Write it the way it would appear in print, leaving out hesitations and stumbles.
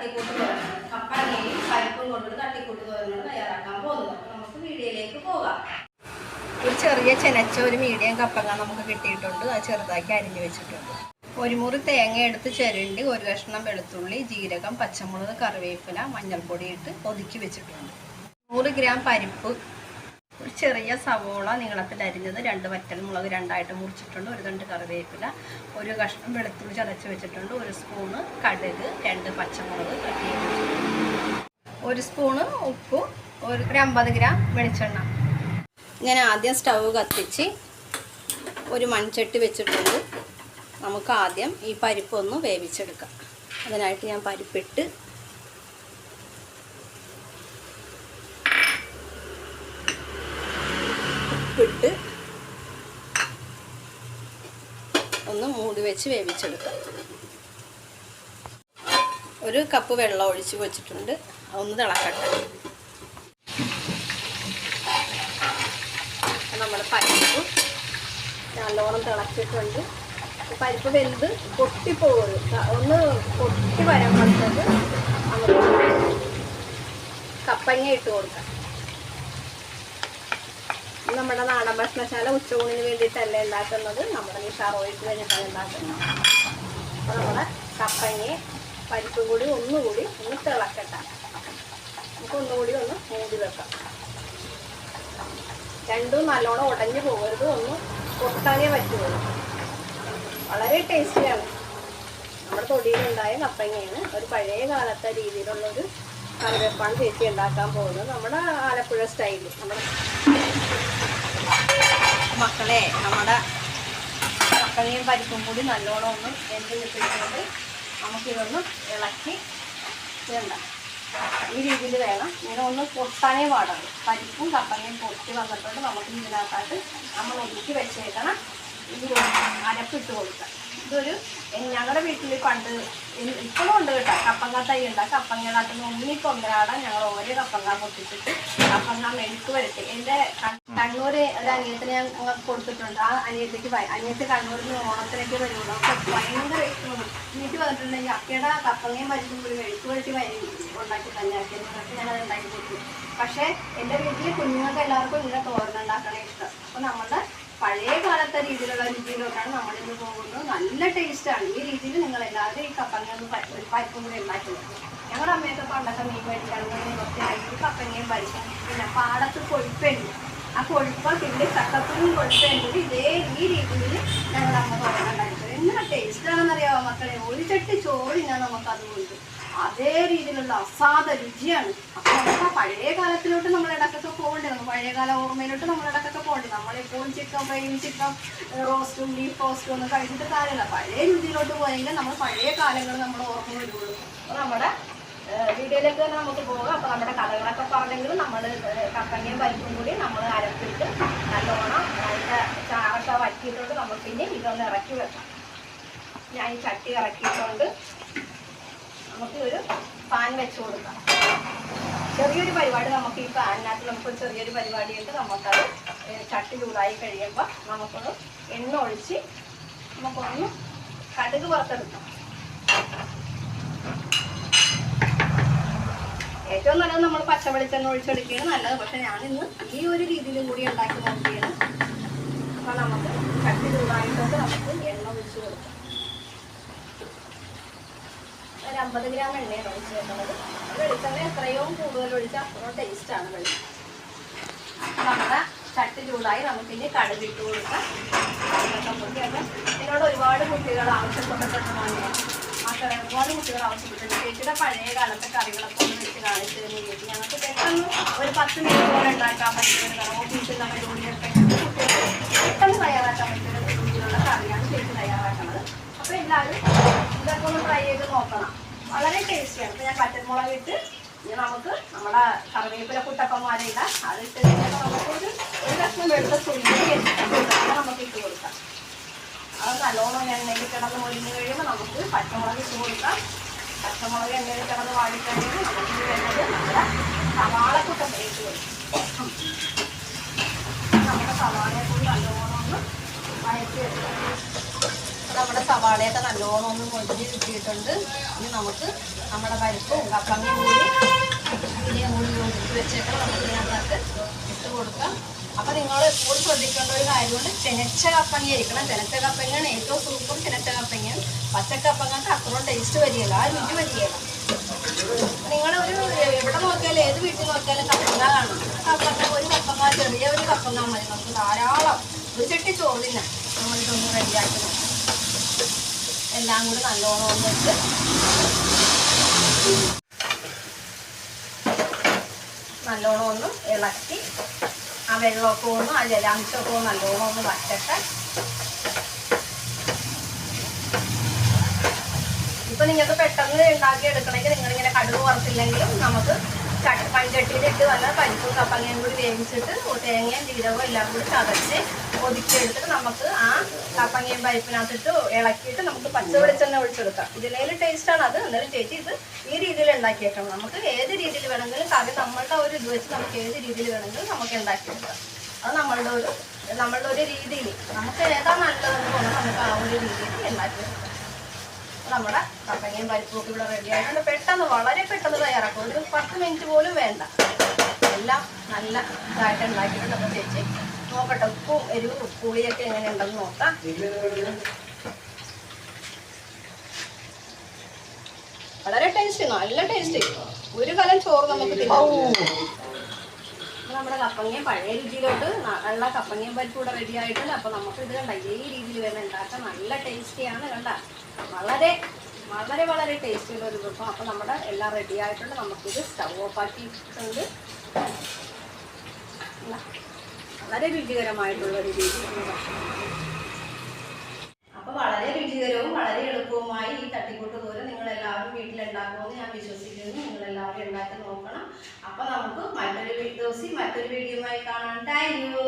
തട്ടിക്കൂട്ട് തോരൻ, കപ്പങ്ങയും പരിപ്പും കൊണ്ടൊരു തട്ടിക്കൂട്ട് തോരനാണ് തയ്യാറാക്കാൻ പോകുന്നത്. അപ്പോൾ നമുക്ക് വീഡിയോയിലേക്ക് പോകാം. ഒരു ചെറിയ ചെനച്ച ഒരു മീഡിയം കപ്പങ്ങ നമുക്ക് കിട്ടിയിട്ടുണ്ട്. അത് ചെറുതാക്കി അരിഞ്ഞു വെച്ചിട്ടുണ്ട്. ഒരു മുറി തേങ്ങ എടുത്ത് ചിരണ്ടി ഒരു കഷ്ണം വെളുത്തുള്ളി, ജീരകം, പച്ചമുളക്, കറിവേപ്പില, മഞ്ഞൾപ്പൊടി ഇട്ട് ഒതുക്കി വെച്ചിട്ടുണ്ട്. 100 ഗ്രാം പരിപ്പ്, ഒരു ചെറിയ സവോള നീളത്തിൽ അരിഞ്ഞത്, 2 വറ്റൽമുളക് രണ്ടായിട്ട് മുറിച്ചിട്ടുണ്ട്, ഒരു തണ്ട് കറിവേപ്പില, ഒരു കഷ്ണം വെളുത്തുള്ളി ചതച്ച് വെച്ചിട്ടുണ്ട്, 1 സ്പൂണ് കടുക്, 2 പച്ചമുളക് കട്ടി വെച്ചിട്ടുണ്ട്, 1 സ്പൂണ് ഉപ്പ്, ഒരു 50 ഗ്രാം വെളിച്ചെണ്ണ. ഞാൻ ആദ്യം സ്റ്റൗ കത്തിച്ച് ഒരു മൺചട്ടി വെച്ചിട്ടുണ്ട്. നമുക്ക് ആദ്യം ഈ പരിപ്പൊന്ന് വേവിച്ചെടുക്കാം. അതിനായിട്ട് ഞാൻ പരിപ്പിട്ട് ഉപ്പിട്ട് ഒന്ന് മൂടി വെച്ച് വേവിച്ചെടുക്കാം. 1 കപ്പ് വെള്ളം ഒഴിച്ച് വെച്ചിട്ടുണ്ട്. ഒന്ന് തിളക്കട്ടെ. നമ്മുടെ പരിപ്പ് നല്ലോണം തിളച്ചിട്ടുണ്ട്. പരിപ്പ് വെന്ത് പൊട്ടിപ്പോകരുത്. ഒന്ന് പൊട്ടി വരുമ്പോഴത്തേക്ക് നമുക്ക് കപ്പങ്ങ ഇട്ട് കൊടുക്കാം. നമ്മുടെ നാടൻ ഭക്ഷണശാല ഉച്ചയൂണിന് വേണ്ടിയിട്ടല്ല ഉണ്ടാക്കുന്നത്, നമ്മുടെ നിഷാറോയ്ക്ക് വേണ്ടിയിട്ടാണ് ഉണ്ടാക്കുന്നത്. അപ്പോൾ നമ്മുടെ കപ്പങ്ങയും പരിപ്പും കൂടി ഒന്നുകൂടി ഒന്ന് തിളക്കട്ടെ. നമുക്ക് ഒന്നുകൂടി ഒന്ന് മൂടി വെക്കാം. രണ്ടും നല്ലോണം ഉടഞ്ഞു പോകരുത്, ഒന്ന് പൊട്ടാനേ പറ്റുള്ളൂ. വളരെ ടേസ്റ്റിയാണ്. നമ്മുടെ തൊടിയിലുണ്ടായ കപ്പങ്ങയാണ്. ഒരു പഴയ കാലത്തെ രീതിയിലുള്ളൊരു കറിവേപ്പാണ് ചേച്ചി ഉണ്ടാക്കാൻ പോകുന്നത്, നമ്മുടെ ആലപ്പുഴ സ്റ്റൈലിൽ. നമ്മുടെ മക്കളെ, നമ്മുടെ കപ്പങ്ങയും പരിപ്പും കൂടി നല്ലോണം ഒന്ന് വെന്ത് കിട്ടിയിട്ടുണ്ട്. നമുക്കിതൊന്ന് ഇളക്കി വേണ്ട ഈ രീതിയിൽ വേണം. ഇങ്ങനെ ഒന്ന് പൊട്ടാനേ പാടുള്ളൂ. പരിപ്പും കപ്പങ്ങയും പൊട്ടി വന്നിട്ടുണ്ട്. നമുക്ക് ഇതിനകത്തായിട്ട് നമ്മൾ ഒതുക്കി വെച്ചേക്കണം ഈ അരപ്പിട്ട് കൊടുക്കാം. ഇതൊരു ഞങ്ങളുടെ വീട്ടിൽ പണ്ട് ഇപ്പോഴും ഉണ്ട് കേട്ടോ, കപ്പങ്ങ തൈ ഉണ്ടാകും. കപ്പങ്ങാട്ടിൽ ഉണ്ണിക്കൊന്നരാടാൻ ഞങ്ങൾ ഓരോ കപ്പങ്ങ പൊട്ടിച്ചിട്ട് കപ്പങ്ങ മെഴുക്ക് വരട്ടെ. എൻ്റെ കണ്ണൂർ ഒരു അനിയത്തിനെ ഞാൻ കൊടുത്തിട്ടുണ്ട്. ആ അനിയത്തി കണ്ണൂരിൽ നിന്ന് ഓണത്തിലേക്ക് വരുള്ളൂ. അപ്പോൾ ഭയങ്കര ഇഷ്ടമാണ്. വീട്ടിൽ വന്നിട്ടുണ്ടെങ്കിൽ അക്കയുടെ കപ്പങ്ങയും പരിപ്പും കൂടി മെഴുക്ക് വരട്ടി ഉണ്ടാക്കി തന്നെ ആക്കിയെന്നൊക്കെ ഞാനത് ഉണ്ടാക്കി കൊടുത്തു. പക്ഷേ എൻ്റെ വീട്ടിൽ കുഞ്ഞുങ്ങൾക്ക് എല്ലാവർക്കും ഇങ്ങനെ തോരനുണ്ടാക്കണേ ഇഷ്ടം. അപ്പോൾ നമ്മുടെ പഴയ കാലത്തെ രീതിയിലുള്ള രുചിയിലോട്ടാണ് നമ്മളിന്ന് പോകുന്നത്. നല്ല ടേസ്റ്റാണ്. ഈ രീതിയിൽ നിങ്ങൾ എല്ലാവരും ഈ കപ്പങ്ങ പരിപ്പും കൂടി ഉണ്ടാക്കുന്നത്. ഞങ്ങളുടെ അമ്മയൊക്കെ പണ്ടൊക്കെ മീൻ മേടിക്കാണെങ്കിൽ കുറച്ചായിട്ട് കപ്പങ്ങയും പരിപ്പും, പിന്നെ പാടത്ത് കൊഴുപ്പുണ്ട്. ആ കൊഴുപ്പ പിന്നെ ചക്കപ്പും കൊഴുപ്പുണ്ട്. ഈ രീതിയിൽ ഞങ്ങളുടെ അമ്മ തോരനുണ്ടാക്കുന്നത്. എന്നാ ടേസ്റ്റാണെന്നറിയാമോ മക്കളെ? ഒരു ചട്ടി ചോറിനാ നമുക്കത് കൊണ്ട് അതേ രീതിയിലുള്ള അസാധ രുചിയാണ്. അപ്പോൾ നമുക്ക് പഴയ കാലത്തിലോട്ട് നമ്മൾ ഇടക്കൊക്കെ പോകണ്ടേ, നമുക്ക് പഴയകാല ഓർമ്മയിലോട്ട് നമ്മൾ ഇടക്കൊക്കെ പോകണ്ടേ. നമ്മളെപ്പോഴും ചിക്കൻ ഫ്രൈയും ചിക്കൻ റോസ്റ്റും ബീഫ് റോസ്റ്റും ഒന്നും കഴിച്ചിട്ട് കാര്യമില്ല. പഴയ രുചിയിലോട്ട് പോയെങ്കിൽ നമ്മൾ പഴയ കാലങ്ങൾ നമ്മൾ ഓർമ്മ വരുള്ളൂ. അപ്പോൾ നമ്മുടെ വീഡിയോയിലേക്ക് തന്നെ നമുക്ക് പോകാം. അപ്പോൾ നമ്മുടെ കഥകളൊക്കെ പറഞ്ഞെങ്കിലും നമ്മൾ കപ്പങ്ങയും പരിപ്പും കൂടി നമ്മൾ അരപ്പിട്ട് നല്ലോണം അതിൻ്റെ ചാറൊക്കെ വറ്റിയിട്ടുണ്ട്. നമുക്ക് ഇനി ഇതൊന്ന് ഇറക്കി വെക്കാം. ഞാൻ ഈ ചട്ടി ഇറക്കിയിട്ടുണ്ട്. നമുക്ക് ഒരു പാൻ വെച്ച് കൊടുക്കാം. ചെറിയൊരു പരിപാടി നമുക്ക് ഈ പാനിനകത്ത് നമുക്കൊരു ചെറിയൊരു പരിപാടിയുണ്ട്. നമുക്കത് ചട്ടി ചൂടായി കഴിയുമ്പോൾ നമുക്കൊന്ന് എണ്ണ ഒഴിച്ച് നമുക്കൊന്ന് കടുക് വറുത്തെടുക്കാം. ഏറ്റവും നല്ലത് നമ്മൾ പച്ച വെളിച്ചെണ്ണ ഒഴിച്ചെടുക്കുകയാണ് നല്ലത്. പക്ഷെ ഞാനിന്ന് ഈ ഒരു രീതിയിലും കൂടി ഉണ്ടാക്കി നോക്കിയാണ്. അപ്പോൾ നമുക്ക് ചട്ടി ചൂടായിട്ടൊക്കെ നമുക്ക് എണ്ണ ഒഴിച്ച് കൊടുക്കാം. 50 ഗ്രാം എണ്ണയാണ് ഒഴിച്ച് വെക്കുന്നത്. വെളിച്ചെണ്ണ എത്രയോ കൂടുതൽ ഒഴിച്ചാൽ അത്രയും ടേസ്റ്റാണ് വെളിച്ചെണ്ണ. നമ്മുടെ ചട്ടി ചൂടായി നമുക്കിനി കടുകിട്ട് കൊടുക്കാം. എന്നോട് ഒരുപാട് കുട്ടികൾ ആവശ്യപ്പെട്ടിട്ടുണ്ടാണ്. മക്കളെ ഒരുപാട് കുട്ടികൾ ആവശ്യപ്പെട്ടിട്ടുണ്ട്. ചേച്ചിയുടെ പഴയ കാലത്തെ കറികളൊക്കെ ഒന്ന് വെച്ച് കാണിച്ചു തരുന്നത് ഞങ്ങൾക്ക് പെട്ടെന്ന് ഒരു 10 മിനിറ്റ് പോലെ ഉണ്ടാക്കാൻ പറ്റുന്ന ഒരു ഓഫീസിൽ നമ്മൾ ജോലിയൊക്കെ കുട്ടികൾ പെട്ടെന്ന് തയ്യാറാക്കാൻ പറ്റുന്ന രീതിയിലുള്ള കറിയാണ് ചേച്ചി തയ്യാറാക്കുന്നത്. അപ്പോൾ എല്ലാവരും ഇതൊക്കെ ഒന്ന് ട്രൈ ചെയ്ത് നോക്കണം. വളരെ ടേസ്റ്റിയാണ്. അപ്പോൾ ഞാൻ പച്ചമുളക് ഇട്ട് നമുക്ക് നമ്മുടെ കറിവേപ്പില കുട്ടപ്പന്മാരെ ഇടാം. അതിട്ട് നമുക്കൊരു കഷ്ണം വെളുത്ത സുന്ദരി നമുക്ക് ഇട്ട് കൊടുക്കാം. അത് നല്ലോണം എണ്ണയിൽ കിടന്ന് ഒഴിഞ്ഞ് കഴിയുമ്പോൾ നമുക്ക് പച്ചമുളക് ഇട്ട് കൊടുക്കാം. പച്ചമുളക് എണ്ണയിൽ കിടന്ന് വാടിക്കഴിയുമ്പോൾ നമുക്ക് വേണ്ടത് നമ്മുടെ സവാളക്കുട്ട ഇട്ട് കൊടുക്കാം. നമ്മുടെ സവാളയെ കൂടി നല്ലോണം ഒന്ന് വഴറ്റി വെക്കാം. നമ്മുടെ സവാളയൊക്കെ നല്ലോണം ഒന്ന് മൊരിഞ്ഞ് കിട്ടിയിട്ടുണ്ട്. ഇനി നമുക്ക് നമ്മുടെ പരിപ്പും കപ്പങ്ങയും കൂടി ഇതിനെ കൂടി യോജിച്ച് വെച്ചേക്കണം. നമുക്ക് ഇതിനകത്ത് ഇട്ട് കൊടുക്കാം. അപ്പോൾ നിങ്ങൾ എപ്പോഴും ശ്രദ്ധിക്കേണ്ട ഒരു കാര്യമുണ്ട്, ചെനച്ച കപ്പങ്ങ ആയിരിക്കണം. ചെനച്ച കപ്പങ്ങയാണ് ഏറ്റവും സൂപ്പർ. ചെനച്ച കപ്പങ്ങയാണ്. പച്ചക്കപ്പങ്ങക്ക് അത്രയും ടേസ്റ്റ് വരികയില്ല, ആ രുചി വരികയില്ല. നിങ്ങളൊരു എവിടെ നോക്കിയാലും ഏത് വീട്ടിൽ നോക്കിയാലും കപ്പങ്ങ കാണും. കപ്പങ്ങ ഒരു കപ്പങ്ങ, ചെറിയ ഒരു കപ്പങ്ങ മതി നമുക്ക് ധാരാളം ഒരു ചട്ടി ചോറിന്. നമ്മളിതൊന്ന് റെഡിയാക്കി എല്ലാം കൂടി നല്ലോണം ഒന്നിട്ട് നല്ലോണം ഒന്ന് ഇളക്കി ആ വെള്ളമൊക്കെ ഒന്ന് ആ ജലാംശമൊക്കെ ഒന്ന് നല്ലോണം ഒന്ന് വറ്റട്ടെ. ഇപ്പം നിങ്ങൾക്ക് പെട്ടെന്ന് ഉണ്ടാക്കി എടുക്കണമെങ്കിൽ നിങ്ങളിങ്ങനെ കടുക് വറുത്തില്ലെങ്കിലും നമുക്ക് പഞ്ചട്ടിയിലിട്ട് വല്ല പരിപ്പും കപ്പങ്ങയും കൂടി വേവിച്ചിട്ട് തേങ്ങയും ജീരകവും എല്ലാം കൂടി ചതച്ച് ഒതുക്കിയെടുത്തിട്ട് നമുക്ക് ആ കപ്പങ്ങയും പരിപ്പിനകത്തിട്ട് ഇളക്കിയിട്ട് നമുക്ക് പച്ച വെളിച്ചെണ്ണ ഒഴിച്ചെടുക്കാം. ഇതിലേലും ടേസ്റ്റാണ് അത്. എന്നാലും ചേച്ചി ഇത് ഈ രീതിയിൽ ഉണ്ടാക്കിയേക്കണം. നമുക്ക് ഏത് രീതിയിൽ വേണമെങ്കിലും കറി നമ്മളുടെ ഒരു ഇത് വെച്ച് നമുക്ക് ഏത് രീതിയിൽ വേണമെങ്കിലും നമുക്ക് ഉണ്ടാക്കിയെടുക്കാം. അത് നമ്മളുടെ ഒരു രീതിയിൽ നമുക്ക് ഏതാ നല്ലതെന്ന് തോന്നുന്നത് നമുക്ക് ആ ഒരു രീതിയിൽ ഉണ്ടാക്കിയെടുക്കാം. നമ്മുടെ കപ്പങ്ങയും പരിപ്പും ഒക്കെ ഇവിടെ റെഡി ആയിട്ടുണ്ട്. പെട്ടെന്ന് വളരെ പെട്ടെന്ന് തയ്യാറാക്കും. ഒരു 10 മിനിറ്റ് പോലും വേണ്ട. എല്ലാം നല്ല ഇതായിട്ട് ഉണ്ടാക്കിയിട്ടുണ്ട്. അപ്പോൾ ചേച്ചി നോക്കട്ടെ ഉപ്പും എരിവും പുളിയൊക്കെ എങ്ങനെ ഉണ്ടെന്ന് നോക്കാം. വളരെ ടേസ്റ്റ്, നല്ല ടേസ്റ്റ്. ഒരു കലം ചോറ് നമുക്ക് തിന്നാം. നമ്മുടെ കപ്പങ്ങയും പഴയ രുചിയിലോട്ട് നല്ല കപ്പങ്ങയും പരിപ്പ് ഇവിടെ റെഡി ആയിട്ടുണ്ട്. അപ്പോൾ നമുക്ക് ഇത് കണ്ട ഈ രീതിയിൽ വേണം ഉണ്ടാക്കാൻ. നല്ല ടേസ്റ്റിയാണ്. കണ്ട വളരെ വളരെ വളരെ ടേസ്റ്റിയുള്ള ഒരു വിഭവം. അപ്പോൾ നമ്മുടെ എല്ലാം റെഡി ആയിട്ടുണ്ട്. നമുക്കിത് സ്റ്റവ് ഓഫ് ആക്കിയിട്ടുണ്ട്. വളരെ രുചികരമായിട്ടുള്ളൊരു രീതി. അപ്പോൾ വളരെ രുചികരവും വളരെ എളുപ്പവുമായി ഈ തട്ടിക്കൂട്ട് തോരൻ നിങ്ങളെല്ലാവരും വീട്ടിലുണ്ടാക്കുമെന്ന് ഞാൻ വിശ്വസിക്കുന്നു. നിങ്ങളെല്ലാവരും ഉണ്ടാക്കി നോക്കണം. അപ്പോൾ നമുക്ക് മറ്റൊരു വീഡിയോയുമായി കാണാം. Thank you.